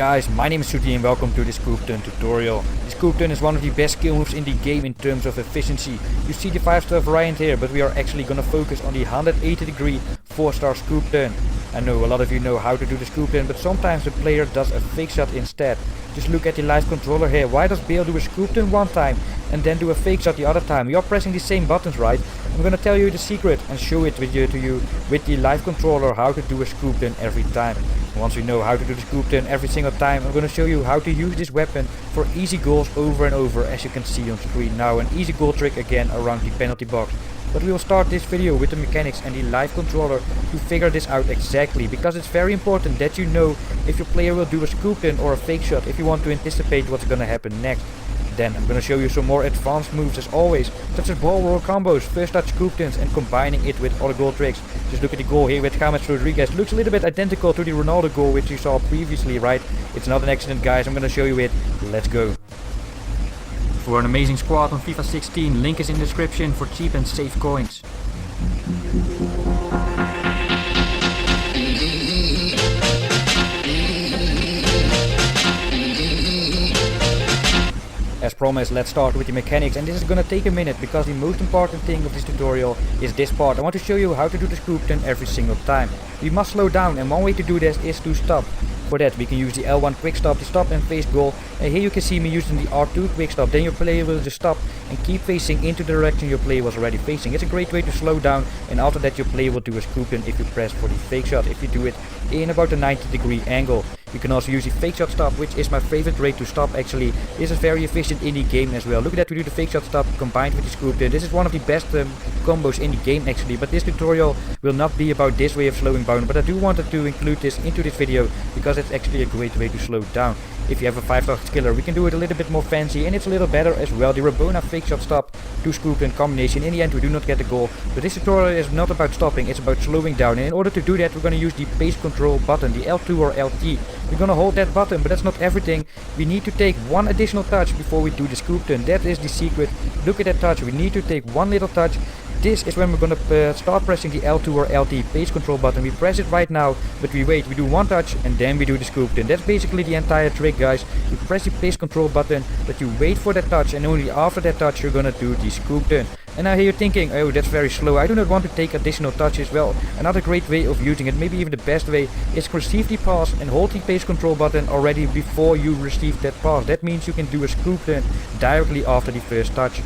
guys, my name is Suti and welcome to this scoop turn tutorial. The scoop turn is one of the best skill moves in the game in terms of efficiency. You see the 5-star variant here, but we are actually gonna focus on the 180 degree 4-star scoop turn. I know a lot of you know how to do the scoop turn, but sometimes the player does a fake shot instead. Just look at the live controller here. Why does Bale do a scoop turn one time and then do a fake shot the other time? We are pressing the same buttons, right? I'm gonna tell you the secret and show it to you with the live controller how to do a scoop turn every time. Once you know how to do the scoop turn every single time, I'm gonna show you how to use this weapon for easy goals over and over, as you can see on screen now. An easy goal trick again around the penalty box. But we will start this video with the mechanics and the live controller to figure this out exactly, because it's very important that you know if your player will do a scoop turn or a fake shot if you want to anticipate what's gonna happen next. Then I'm gonna show you some more advanced moves as always, such as ball roll combos, first touch scoop turns and combining it with other goal tricks. Just look at the goal here with James Rodriguez. Looks a little bit identical to the Ronaldo goal which you saw previously, right? It's not an accident, guys. I'm gonna show you it. Let's go. For an amazing squad on FIFA 16, link is in the description for cheap and safe coins. As promised, let's start with the mechanics, and this is gonna take a minute because the most important thing of this tutorial is this part. I want to show you how to do the scoop turn every single time. We must slow down, and one way to do this is to stop. For that we can use the L1 quick stop to stop and face goal, and here you can see me using the R2 quick stop. Then your player will just stop and keep facing into the direction your player was already facing. It's a great way to slow down, and after that your player will do a scoop turn if you press for the fake shot, if you do it in about a 90-degree angle. You can also use the fake shot stop, which is my favorite way to stop actually. This is very efficient in the game as well. Look at that, we do the fake shot stop combined with the scoop turn. This is one of the best combos in the game actually, but this tutorial will not be about this way of slowing down, but I do wanted to include this into this video because it's actually a great way to slow down. If you have a 5-star skiller, we can do it a little bit more fancy, and it's a little better as well. The Rabona fake shot stop to scoop turn combination. In the end we do not get the goal, but this tutorial is not about stopping, it's about slowing down, and in order to do that we're going to use the pace control button, the L2 or LT. We're going to hold that button, but that's not everything. We need to take one additional touch before we do the scoop turn. That is the secret. Look at that touch, we need to take one little touch. This is when we're gonna start pressing the L2 or LT pace control button. We press it right now, but we wait, we do one touch and then we do the scoop turn. That's basically the entire trick, guys. You press the pace control button, but you wait for that touch, and only after that touch you're gonna do the scoop turn. And now here you're thinking, oh, that's very slow, I do not want to take additional touches. Well, another great way of using it, maybe even the best way, is receive the pass and hold the pace control button already before you receive that pass. That means you can do a scoop turn directly after the first touch.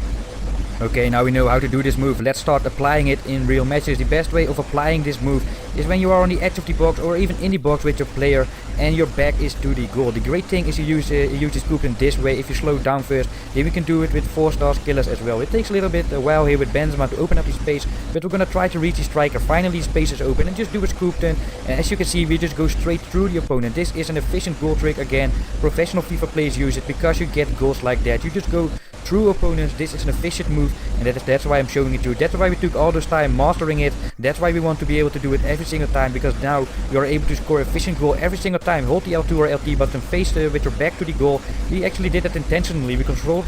Okay, now we know how to do this move. Let's start applying it in real matches. The best way of applying this move is when you are on the edge of the box or even in the box with your player and your back is to the goal. The great thing is you use the scoop in this way. If you slow down first, then we can do it with 4-star skillers as well. It takes a little bit a while here with Benzema to open up the space, but we're gonna try to reach the striker. Finally the space is open and just do a scoop turn, and as you can see we just go straight through the opponent. This is an efficient goal trick again. Professional FIFA players use it because you get goals like that. You just go through opponents. This is an efficient move, and that's why I'm showing it to you. That's why we took all this time mastering it. That's why we want to be able to do it every single time, because now you are able to score efficient goal every single time. Hold the L2 or LT button, face with your back to the goal. We actually did that intentionally. We controlled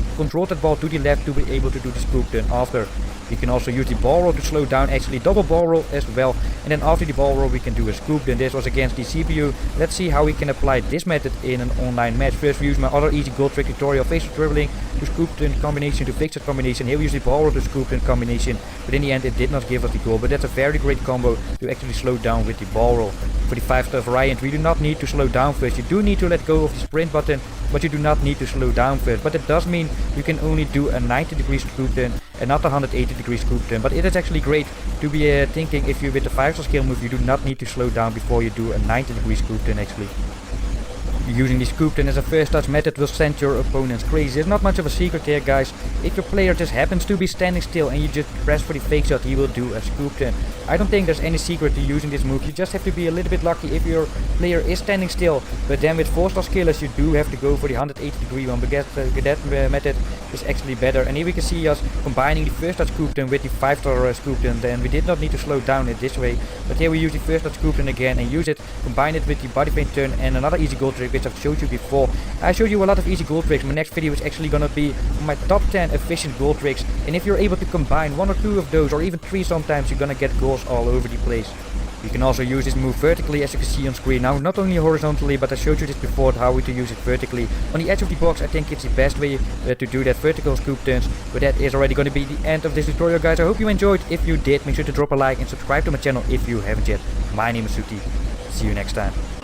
that ball to the left to be able to do the scoop turn after. We can also use the ball roll to slow down, actually double ball roll as well, and then after the ball roll we can do a scoop turn. This was against the CPU. Let's see how we can apply this method in an online match. First we use my other easy goal trick tutorial, face dribbling to scoop turn combination to fix it combination. Here we use the ball roll to scoop turn combination, but in the end it did not give us the goal, but that's a very great combo to actually slow down with the ball roll. For the 5-star variant we do not need to slow down first. You do need to let go of the sprint button, but you do not need to slow down first. But it does mean you can only do a 90-degree scoop turn and not a 180-degree scoop turn. But it is actually great to be thinking if you with the 5-star skill move you do not need to slow down before you do a 90-degree scoop turn actually. Using the scoop turn as a first touch method will send your opponents crazy. There's not much of a secret here, guys. If your player just happens to be standing still and you just press for the fake shot, he will do a scoop turn. I don't think there's any secret to using this move. You just have to be a little bit lucky if your player is standing still. But then with 4-star skillers you do have to go for the 180-degree one, because that method is actually better. And here we can see us combining the first touch scoop turn with the 5-star scoop turn. Then we did not need to slow down it this way, but here we use the first touch scoop turn again and use it, combine it with the body feint turn and another easy goal trick which I've showed you before. I showed you a lot of easy gold tricks. My next video is actually gonna be my top 10 efficient gold tricks, and if you're able to combine 1 or 2 of those, or even 3 sometimes, you're gonna get goals all over the place. You can also use this move vertically, as you can see on screen now, not only horizontally, but I showed you this before, how to use it vertically. On the edge of the box, I think it's the best way to do that vertical scoop turns. But that is already going to be the end of this tutorial, guys. I hope you enjoyed. If you did, make sure to drop a like and subscribe to my channel if you haven't yet. My name is Suti. See you next time.